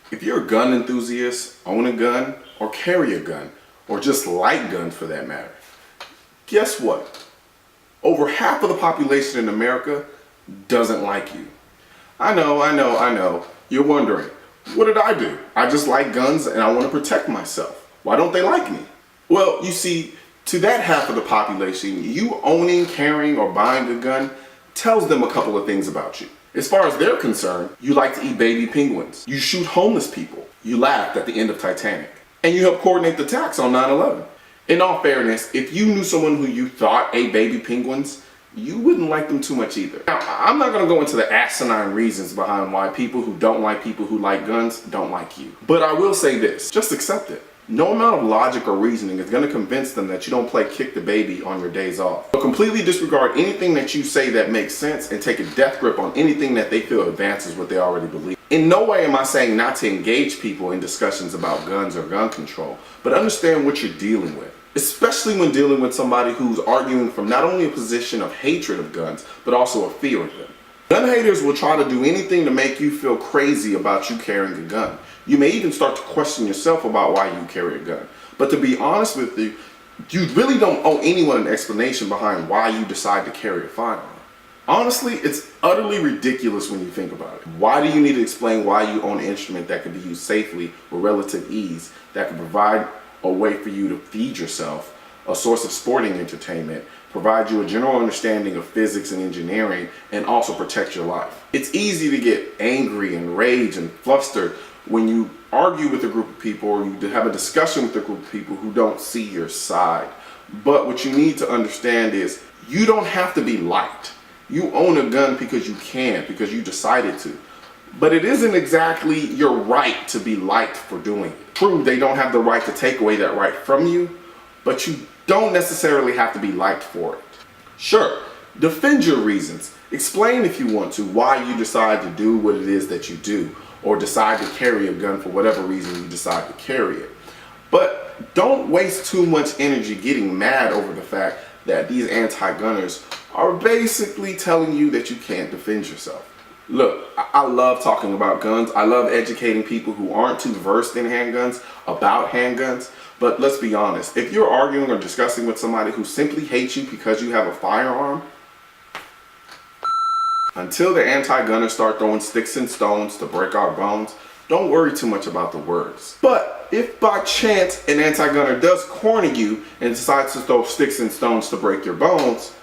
If you're a gun enthusiast, own a gun, or carry a gun, or just like guns for that matter, guess what? Over half of the population in America doesn't like you. I know. You're wondering, what did I do? I just like guns and I want to protect myself. Why don't they like me? Well, you see, to that half of the population, you owning, carrying, or buying a gun tells them a couple of things about you. As far as they're concerned, you like to eat baby penguins. You shoot homeless people. You laughed at the end of Titanic. And you helped coordinate the attacks on 9/11. In all fairness, if you knew someone who you thought ate baby penguins, you wouldn't like them too much either. Now, I'm not going to go into the asinine reasons behind why people who don't like people who like guns don't like you. But I will say this, just accept it. No amount of logic or reasoning is going to convince them that you don't play kick the baby on your days off. So completely disregard anything that you say that makes sense and take a death grip on anything that they feel advances what they already believe. In no way am I saying not to engage people in discussions about guns or gun control, but understand what you're dealing with. Especially when dealing with somebody who's arguing from not only a position of hatred of guns, but also a fear of them. Gun haters will try to do anything to make you feel crazy about you carrying a gun. You may even start to question yourself about why you carry a gun. But to be honest with you, you really don't owe anyone an explanation behind why you decide to carry a firearm. Honestly, it's utterly ridiculous when you think about it. Why do you need to explain why you own an instrument that can be used safely with relative ease, that can provide a way for you to feed yourself, a source of sporting entertainment, provide you a general understanding of physics and engineering, and also protect your life? It's easy to get angry and rage and flustered when you argue with a group of people or you have a discussion with a group of people who don't see your side. But what you need to understand is you don't have to be liked. You own a gun because you can, because you decided to. But it isn't exactly your right to be liked for doing it. True, they don't have the right to take away that right from you, but you don't necessarily have to be liked for it. Sure, defend your reasons. Explain if you want to why you decide to do what it is that you do, or decide to carry a gun for whatever reason you decide to carry it. But don't waste too much energy getting mad over the fact that these anti-gunners are basically telling you that you can't defend yourself. Look, I love talking about guns. I love educating people who aren't too versed in handguns about handguns. But let's be honest, if you're arguing or discussing with somebody who simply hates you because you have a firearm, until the anti-gunners start throwing sticks and stones to break our bones, don't worry too much about the words. But if by chance an anti-gunner does corner you and decides to throw sticks and stones to break your bones,